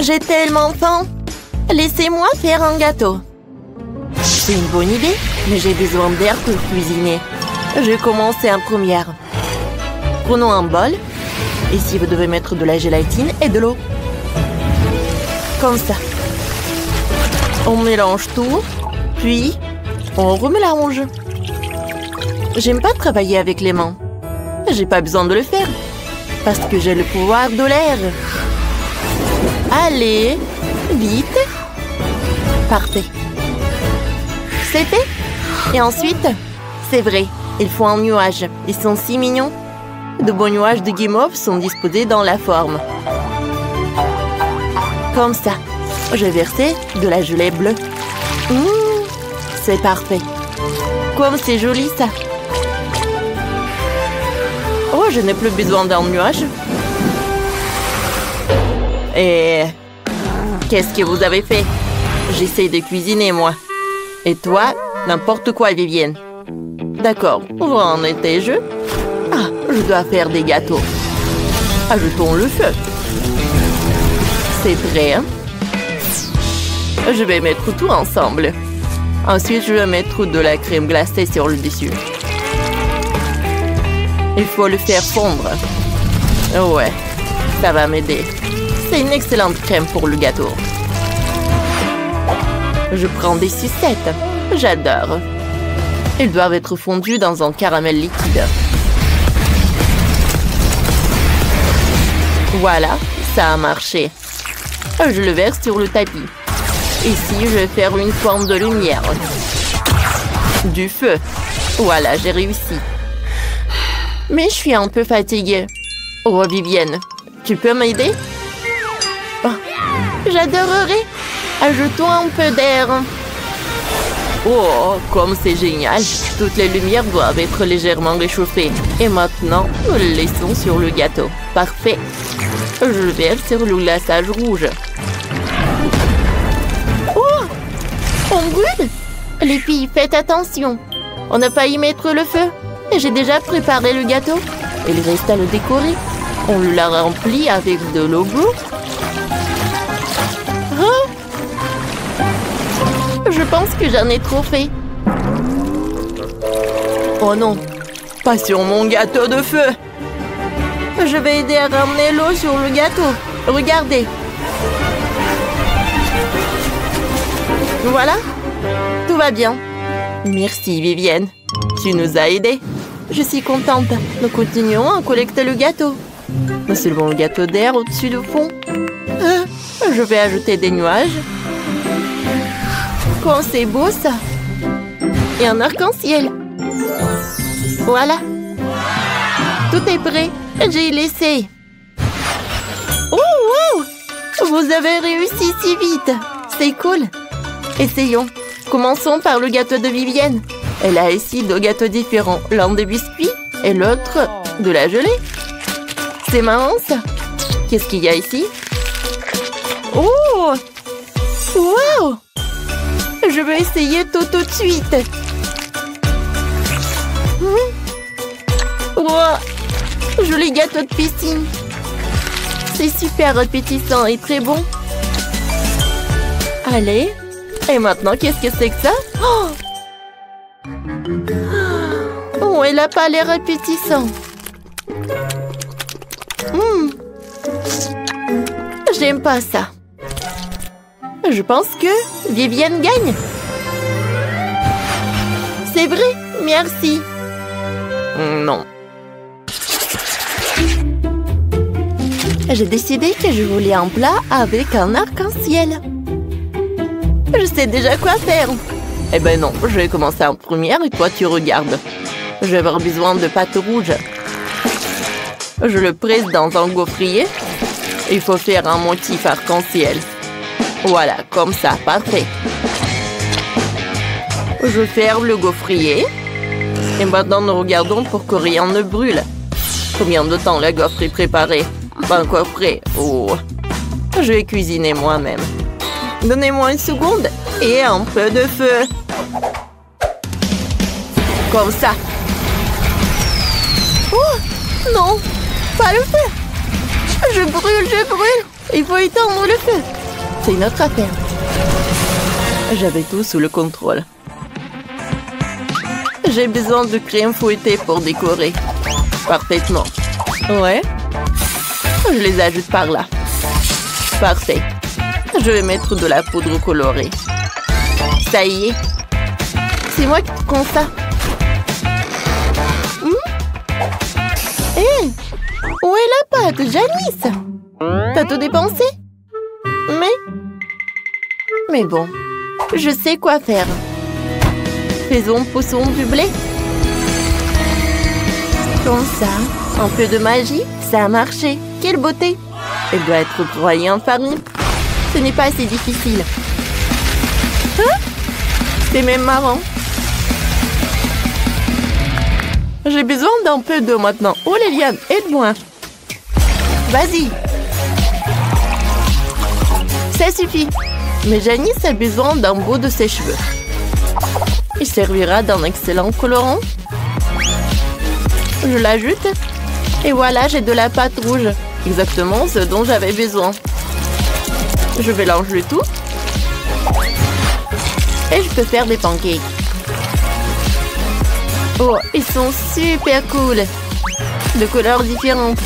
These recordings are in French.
J'ai tellement faim. Laissez-moi faire un gâteau. C'est une bonne idée, mais j'ai besoin d'air pour cuisiner. Je vais commencer en première. Prenons un bol. Ici, vous devez mettre de la gélatine et de l'eau. Comme ça. On mélange tout, puis on remélange. J'aime pas travailler avec les mains. J'ai pas besoin de le faire, parce que j'ai le pouvoir de l'air. Allez, vite. Parfait. C'est fait. Et ensuite, c'est vrai, il faut un nuage. Ils sont si mignons. De beaux nuages de guimauve sont disposés dans la forme. Comme ça. Je vais verser de la gelée bleue. C'est parfait. Comme c'est joli, ça. Oh, je n'ai plus besoin d'un nuage. Et... qu'est-ce que vous avez fait? J'essaie de cuisiner, moi. Et toi, n'importe quoi, Vivienne. D'accord, où en étais-je? Ah, je dois faire des gâteaux. Ajoutons le feu. C'est prêt, hein? Je vais mettre tout ensemble. Ensuite, je vais mettre de la crème glacée sur le dessus. Il faut le faire fondre. Ouais, ça va m'aider. C'est une excellente crème pour le gâteau. Je prends des sucettes. J'adore. Ils doivent être fondus dans un caramel liquide. Voilà, ça a marché. Je le verse sur le tapis. Ici, je vais faire une forme de lumière. Du feu. Voilà, j'ai réussi. Mais je suis un peu fatiguée. Oh, Vivienne, tu peux m'aider? Oh, j'adorerais. Ajoutons un peu d'air. Oh, comme c'est génial. Toutes les lumières doivent être légèrement réchauffées. Et maintenant, nous les laissons sur le gâteau. Parfait. Je le verse sur le glaçage rouge. Oh! On brûle! Les filles, faites attention. On n'a pas y mettre le feu. Et j'ai déjà préparé le gâteau. Il reste à le décorer. On l'a rempli avec de l'eau bleue. Oh! Je pense que j'en ai trop fait. Oh non, pas sur mon gâteau de feu. Je vais aider à ramener l'eau sur le gâteau. Regardez. Voilà, tout va bien. Merci, Vivienne. Tu nous as aidés. Je suis contente. Nous continuons à collecter le gâteau. Nous soulevons le gâteau d'air au-dessus du fond. Je vais ajouter des nuages. Quand c'est beau, ça. Et un arc-en-ciel. Voilà. Tout est prêt. J'ai laissé. Oh, wow! Vous avez réussi si vite. C'est cool. Essayons. Commençons par le gâteau de Vivienne. Elle a ici deux gâteaux différents. L'un de biscuits et l'autre de la gelée. C'est marrant, ça. Qu'est-ce qu'il y a ici? Oh! Wow! Je vais essayer tout de suite. Wow! Joli gâteau de piscine. C'est super appétissant et très bon. Allez. Et maintenant, qu'est-ce que c'est que ça? Oh, elle n'a pas l'air appétissant. J'aime pas ça. Je pense que Vivienne gagne. C'est vrai, merci. Non. J'ai décidé que je voulais un plat avec un arc-en-ciel. Je sais déjà quoi faire. Eh ben non, je vais commencer en première et toi tu regardes. Je vais avoir besoin de pâte rouge. Je le presse dans un gaufrier. Il faut faire un motif arc-en-ciel. Voilà, comme ça, parfait. Je ferme le gaufrier. Et maintenant, nous regardons pour que rien ne brûle. Combien de temps la gaufre est préparée? Pas encore prêt. Oh. Je vais cuisiner moi-même. Donnez-moi une seconde et un peu de feu. Comme ça. Oh, non, pas le feu. Je brûle, je brûle. Il faut éteindre le feu. C'est notre affaire. J'avais tout sous le contrôle. J'ai besoin de crème fouettée pour décorer. Parfaitement. Ouais. Je les ajoute par là. Parfait. Je vais mettre de la poudre colorée. Ça y est. C'est moi qui prends ça. Hé, où est la pâte, Janice? T'as tout dépensé? Mais bon, je sais quoi faire. Poussons du blé. Comme ça, un peu de magie, ça a marché. Quelle beauté! Elle doit être broyée en farine. Ce n'est pas assez difficile. Hein? C'est même marrant. J'ai besoin d'un peu d'eau maintenant. Oh Liliane, aide-moi. Vas-y. Ça suffit. Mais Janice a besoin d'un bout de ses cheveux. Il servira d'un excellent colorant. Je l'ajoute. Et voilà, j'ai de la pâte rouge. Exactement ce dont j'avais besoin. Je mélange le tout. Et je peux faire des pancakes. Oh, ils sont super cool. De couleurs différentes.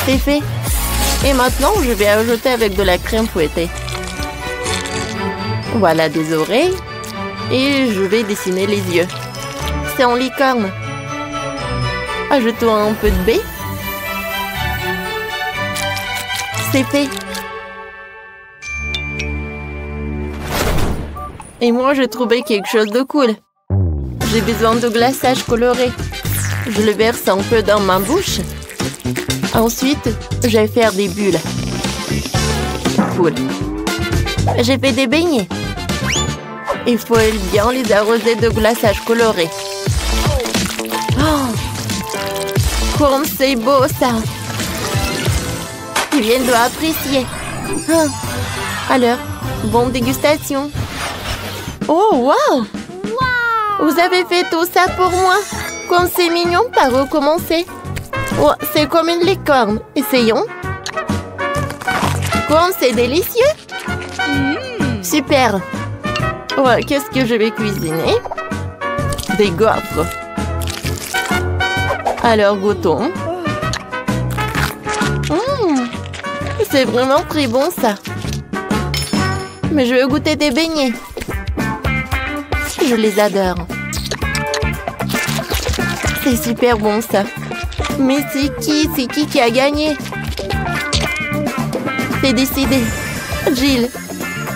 C'est fait. Et maintenant, je vais ajouter avec de la crème fouettée. Voilà des oreilles. Et je vais dessiner les yeux. C'est en licorne. Ajoutons un peu de baie. C'est fait. Et moi, j'ai trouvé quelque chose de cool. J'ai besoin de glaçage coloré. Je le verse un peu dans ma bouche. Ensuite, je vais faire des bulles. Cool. J'ai fait des beignets. Il faut bien les arroser de glaçage coloré. Oh, comme c'est beau ça! Vivienne doit apprécier. Alors, bonne dégustation. Oh, wow! Vous avez fait tout ça pour moi? Comme c'est mignon, par recommencer. Oh, c'est comme une licorne. Essayons. Comme c'est délicieux. Super. Oh, qu'est-ce que je vais cuisiner? Des gaufres. Alors, goûtons. C'est vraiment très bon, ça. Mais je veux goûter des beignets. Je les adore. C'est super bon, ça. Mais c'est qui a gagné? C'est décidé. Jill.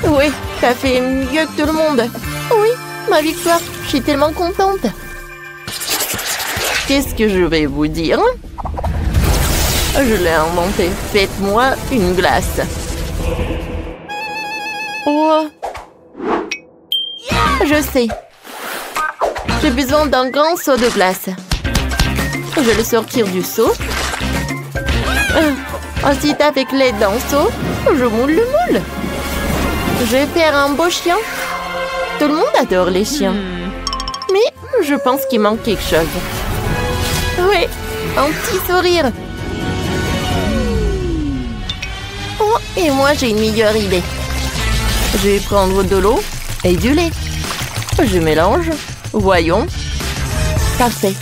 Oui, t'as fait mieux que tout le monde. Oui, ma victoire. Je suis tellement contente. Qu'est-ce que je vais vous dire? Je l'ai inventé. Faites-moi une glace. Oh. Je sais. J'ai besoin d'un grand seau de glace. Je vais le sortir du seau. Ensuite, avec l'aide d'un seau, je moule le moule. Je vais faire un beau chien. Tout le monde adore les chiens. Mais je pense qu'il manque quelque chose. Oui, un petit sourire. Oh, et moi, j'ai une meilleure idée. Je vais prendre de l'eau et du lait. Je mélange. Voyons. Parfait.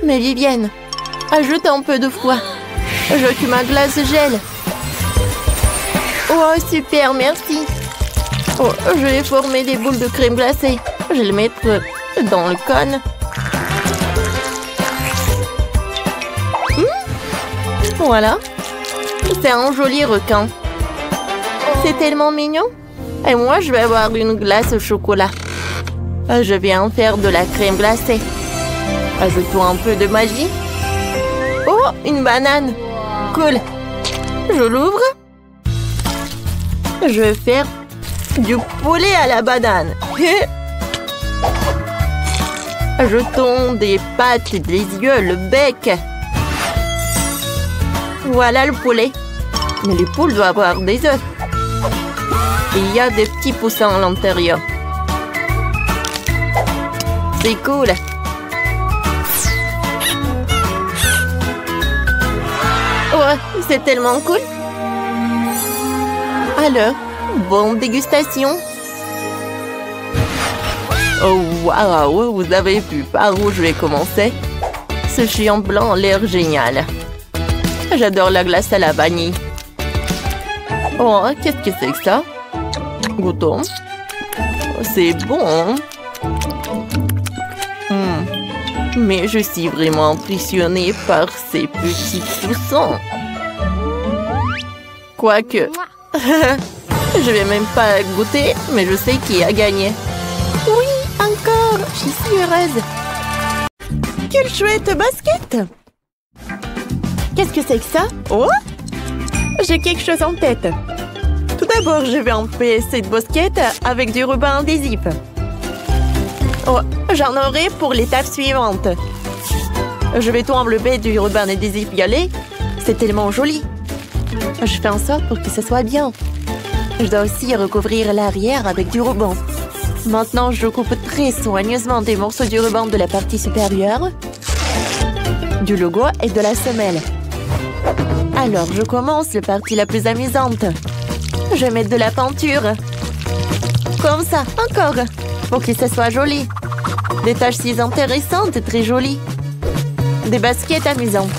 Mais Vivienne, ajoute un peu de froid. Je veux que ma glace gèle. Oh, super, merci. Oh, je vais former des boules de crème glacée. Je vais les mettre dans le cône. Voilà. C'est un joli requin. C'est tellement mignon. Et moi, je vais avoir une glace au chocolat. Je vais en faire de la crème glacée. Ajoutons un peu de magie. Oh, une banane. Cool. Je l'ouvre. Je vais faire du poulet à la banane. Ajoutons des pattes, des yeux, le bec. Voilà le poulet. Mais les poules doivent avoir des œufs. Il y a des petits poussins à l'intérieur. C'est cool. Oh, c'est tellement cool. Alors, bonne dégustation. Oh, waouh, vous avez vu par où je vais commencer? Ce géant blanc a l'air génial. J'adore la glace à la vanille. Oh, qu'est-ce que c'est que ça? Goûtons. C'est bon. Mais je suis vraiment impressionnée par ces petits poussons. Quoique, je vais même pas goûter, mais je sais qui a gagné. Oui, encore, je suis heureuse. Quelle chouette basket! Qu'est-ce que c'est que ça? Oh! J'ai quelque chose en tête. Tout d'abord, je vais enlever cette basket avec du ruban adhésif. Oh, j'en aurai pour l'étape suivante. Je vais tout enlever du ruban adhésif violet. C'est tellement joli. Je fais en sorte pour que ce soit bien. Je dois aussi recouvrir l'arrière avec du ruban. Maintenant, je coupe très soigneusement des morceaux du ruban de la partie supérieure, du logo et de la semelle. Alors, je commence la partie la plus amusante. Je vais mettre de la peinture. Comme ça, encore. Pour que ce soit joli. Des taches si intéressantes et très jolies. Des baskets amusantes.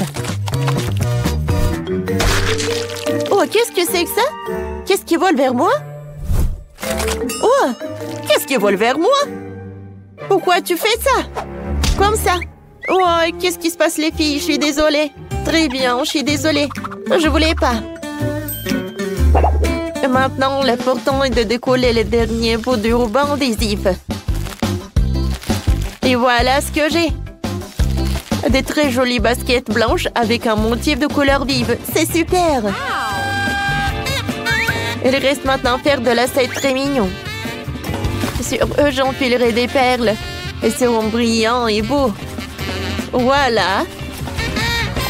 Oh, qu'est-ce que c'est que ça? Qu'est-ce qui vole vers moi? Oh, qu'est-ce qui vole vers moi? Pourquoi tu fais ça? Comme ça. Oh, qu'est-ce qui se passe les filles? Je suis désolée. Très bien, je suis désolée. Je voulais pas. Maintenant, l'important est de décoller les derniers bouts du ruban adhésif. Et voilà ce que j'ai. Des très jolies baskets blanches avec un motif de couleur vive. C'est super! Il reste maintenant à faire de lacets très mignon. Sur eux, j'enfilerai des perles. Elles seront brillants et beaux. Voilà!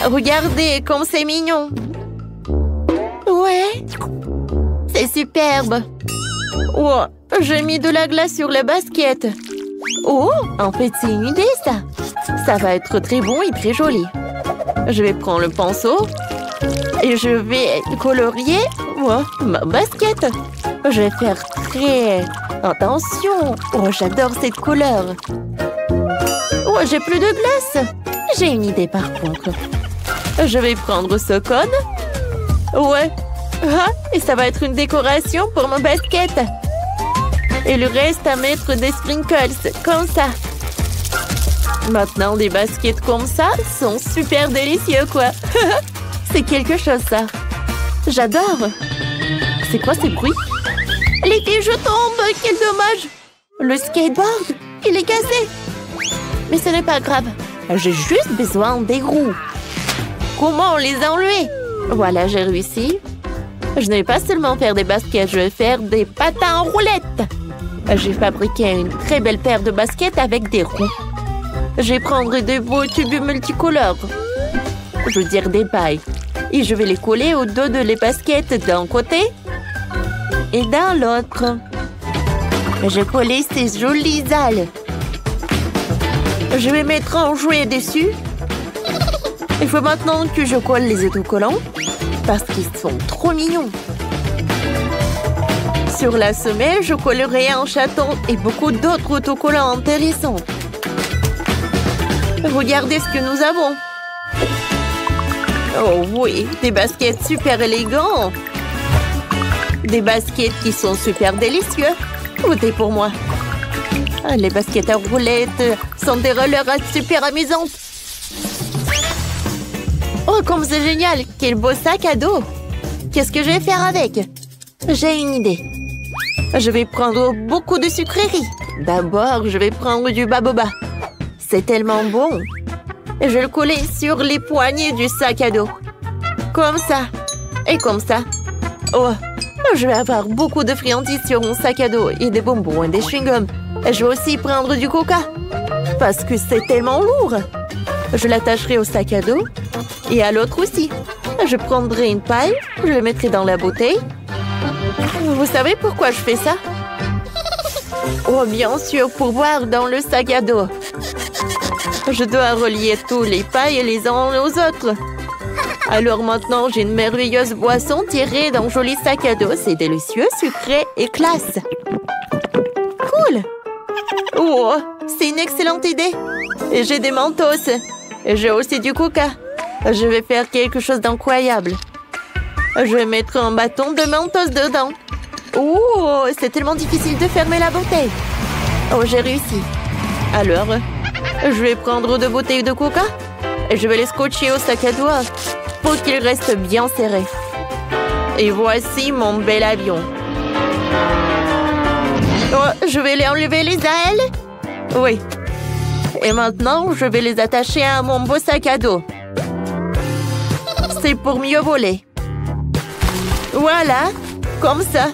Regardez comme c'est mignon! Ouais! C'est superbe! Oh, j'ai mis de la glace sur les baskets. Oh, en fait, c'est une idée, ça. Ça va être très bon et très joli. Je vais prendre le pinceau et je vais colorier ma basket. Je vais faire très attention. Oh, j'adore cette couleur. Oh, j'ai plus de glace. J'ai une idée par contre. Je vais prendre ce cône. Ouais. Ah, et ça va être une décoration pour ma basket. Et le reste à mettre des sprinkles, comme ça. Maintenant, des baskets comme ça sont super délicieux, quoi. C'est quelque chose, ça. J'adore. C'est quoi ce bruit? Les filles, je tombe. Quel dommage. Le skateboard, il est cassé. Mais ce n'est pas grave. J'ai juste besoin des roues. Comment les enlever? Voilà, j'ai réussi. Je ne vais pas seulement faire des baskets, je vais faire des patins en roulette. J'ai fabriqué une très belle paire de baskets avec des roues. Je vais prendre des beaux tubes multicolores. Je veux dire des pailles. Et je vais les coller au dos de les baskets d'un côté et dans l'autre. Je coller ces jolies ailes. Je vais mettre un jouet dessus. Il faut maintenant que je colle les autocollants parce qu'ils sont trop mignons. Sur la semelle, je collerai un chaton et beaucoup d'autres autocollants intéressants. Regardez ce que nous avons. Oh oui, des baskets super élégants. Des baskets qui sont super délicieux. Votez pour moi. Les baskets à roulettes sont des rollers super amusantes. Oh, comme c'est génial! Quel beau sac à dos! Qu'est-ce que je vais faire avec? J'ai une idée. Je vais prendre beaucoup de sucreries. D'abord, je vais prendre du baboba. C'est tellement bon. Je vais le coller sur les poignées du sac à dos. Comme ça. Et comme ça. Oh, je vais avoir beaucoup de friandises sur mon sac à dos et des bonbons et des chewing-gums. Je vais aussi prendre du coca. Parce que c'est tellement lourd. Je l'attacherai au sac à dos et à l'autre aussi. Je prendrai une paille, je le mettrai dans la bouteille. Vous savez pourquoi je fais ça? Oh, bien sûr, pour boire dans le sac à dos. Je dois relier tous les pailles les uns aux autres. Alors maintenant, j'ai une merveilleuse boisson tirée d'un joli sac à dos. C'est délicieux, sucré et classe. Cool! Oh, c'est une excellente idée. Et j'ai des Mentos. Et j'ai aussi du Coca. Je vais faire quelque chose d'incroyable. Je vais mettre un bâton de Mentos dedans. Oh, c'est tellement difficile de fermer la bouteille. Oh, j'ai réussi. Alors, je vais prendre 2 bouteilles de Coca et je vais les scotcher au sac à dos pour qu'ils restent bien serrés. Et voici mon bel avion. Oh, je vais les enlever les ailes. Oui. Et maintenant, je vais les attacher à mon beau sac à dos. C'est pour mieux voler. Voilà, comme ça.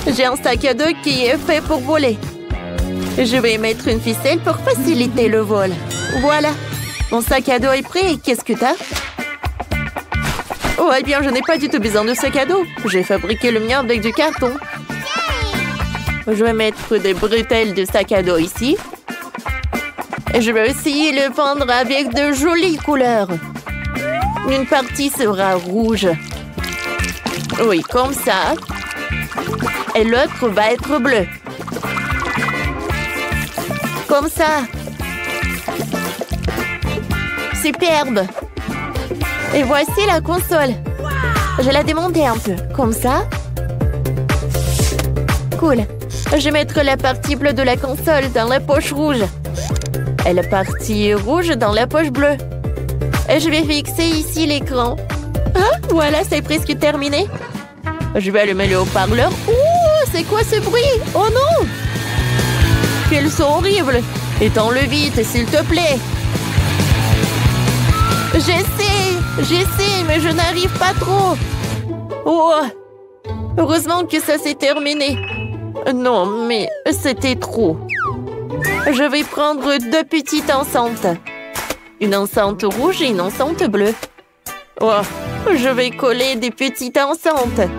J'ai un sac à dos qui est fait pour voler. Je vais mettre une ficelle pour faciliter le vol. Voilà, mon sac à dos est prêt. Qu'est-ce que t'as? Oh, eh bien, je n'ai pas du tout besoin de sac à dos. J'ai fabriqué le mien avec du carton. Je vais mettre des bretelles de sac à dos ici. Et je vais aussi le peindre avec de jolies couleurs. Une partie sera rouge. Oui, comme ça. Et l'autre va être bleu. Comme ça. Superbe. Et voici la console. Je vais la démonter un peu. Comme ça. Cool. Je vais mettre la partie bleue de la console dans la poche rouge. Et la partie rouge dans la poche bleue. Et je vais fixer ici l'écran. Ah, voilà, c'est presque terminé. Je vais allumer le haut-parleur. Oh, c'est quoi ce bruit? Oh non! Quels sont horribles! Éteins-le vite, s'il te plaît. J'essaie, mais je n'arrive pas trop. Oh! Heureusement que ça s'est terminé. Non, mais c'était trop. Je vais prendre 2 petites enceintes. Une enceinte rouge et une enceinte bleue. Oh, je vais coller des petites enceintes.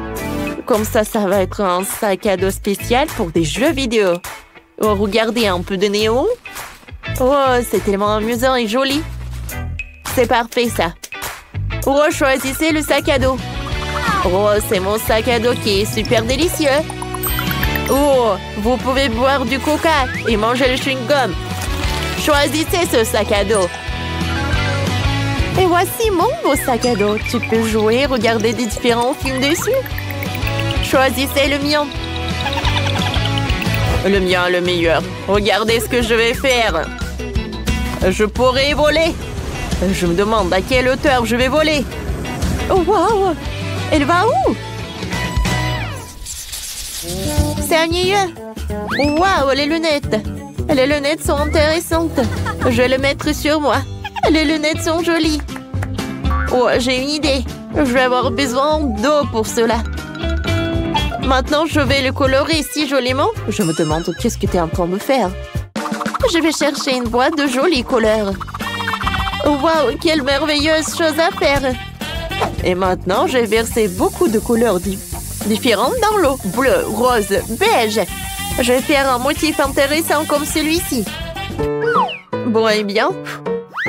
Comme ça va être un sac à dos spécial pour des jeux vidéo. Oh, regardez, un peu de néon. Oh, c'est tellement amusant et joli. C'est parfait, ça. Oh, choisissez le sac à dos. Oh, c'est mon sac à dos qui est super délicieux. Oh, vous pouvez boire du coca et manger le chewing-gum. Choisissez ce sac à dos. Et voici mon beau sac à dos. Tu peux jouer, regarder des différents films dessus. Choisissez le mien. Le mien, le meilleur. Regardez ce que je vais faire. Je pourrais voler. Je me demande à quelle hauteur je vais voler. Oh, wow! Elle va où? C'est ennuyeux. Waouh, les lunettes. Les lunettes sont intéressantes. Je vais les mettre sur moi. Les lunettes sont jolies. Oh, j'ai une idée. Je vais avoir besoin d'eau pour cela. Maintenant, je vais le colorer si joliment. Je me demande qu'est-ce que tu es en train de faire. Je vais chercher une boîte de jolies couleurs. Waouh, quelle merveilleuse chose à faire. Et maintenant, je vais verser beaucoup de couleurs différentes dans l'eau. Bleu, rose, beige. Je vais faire un motif intéressant comme celui-ci. Bon, eh bien.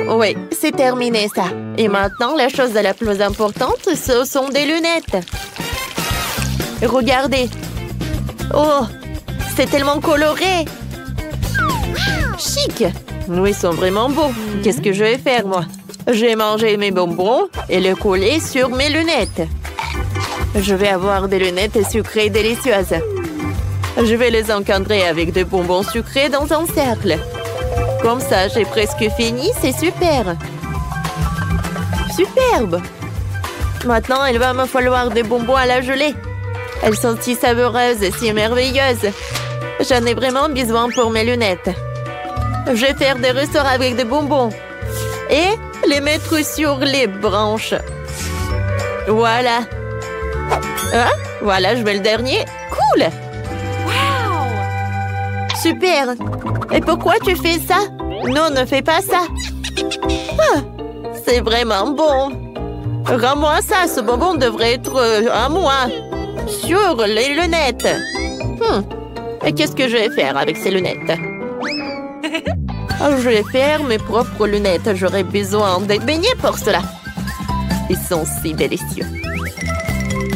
Oui, c'est terminé ça. Et maintenant, la chose la plus importante, ce sont des lunettes. Regardez. Oh, c'est tellement coloré. Chic. Oui, ils sont vraiment beaux. Qu'est-ce que je vais faire, moi? Je vais manger mes bonbons et les coller sur mes lunettes. Je vais avoir des lunettes sucrées délicieuses. Je vais les encadrer avec des bonbons sucrés dans un cercle. Comme ça, j'ai presque fini. C'est super. Superbe. Maintenant, il va me falloir des bonbons à la gelée. Elles sont si savoureuses et si merveilleuses. J'en ai vraiment besoin pour mes lunettes. Je vais faire des ressorts avec des bonbons. Et les mettre sur les branches. Voilà. Ah, voilà, je mets le dernier. Cool. Wow. Super. Et pourquoi tu fais ça? Non, ne fais pas ça. Ah, c'est vraiment bon. Rends-moi ça, ce bonbon devrait être à moi. Sur les lunettes. Et qu'est-ce que je vais faire avec ces lunettes? Je vais faire mes propres lunettes. J'aurai besoin de beignets pour cela. Ils sont si délicieux.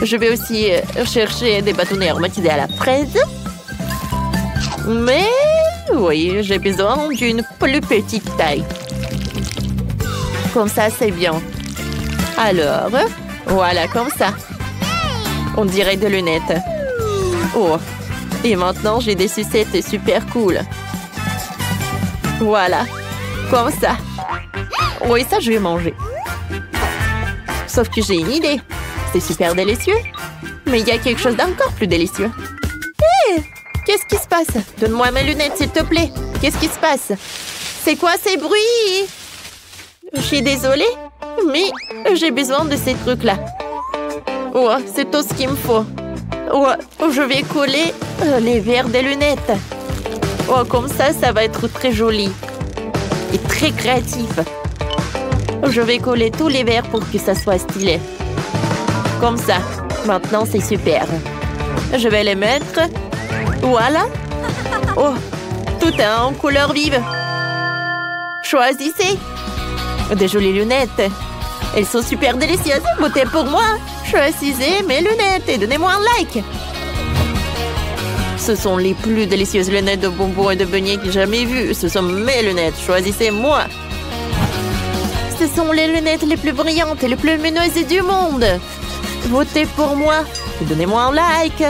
Je vais aussi chercher des bâtonnets aromatisés à la fraise. Mais oui, j'ai besoin d'une plus petite taille. Comme ça, c'est bien. Alors, voilà, comme ça. On dirait des lunettes. Oh, et maintenant, j'ai des sucettes super cool. Voilà, comme ça. Oui, ça, je vais manger. Sauf que j'ai une idée. C'est super délicieux. Mais il y a quelque chose d'encore plus délicieux. Hé! Qu'est-ce qui se passe? Donne-moi mes lunettes, s'il te plaît. Qu'est-ce qui se passe? C'est quoi ces bruits? Je suis désolée, mais j'ai besoin de ces trucs-là. Oh, c'est tout ce qu'il me faut. Oh, je vais coller les verres des lunettes. Oh, comme ça va être très joli. Et très créatif. Je vais coller tous les verres pour que ça soit stylé. Comme ça. Maintenant, c'est super. Je vais les mettre. Voilà. Oh, tout est en couleur vive. Choisissez. Des jolies lunettes. Elles sont super délicieuses. Votez pour moi. Choisissez mes lunettes et donnez-moi un like. Ce sont les plus délicieuses lunettes de bonbons et de beignets que j'ai jamais vues. Ce sont mes lunettes. Choisissez-moi. Ce sont les lunettes les plus brillantes et les plus lumineuses du monde. Votez pour moi et donnez-moi un like.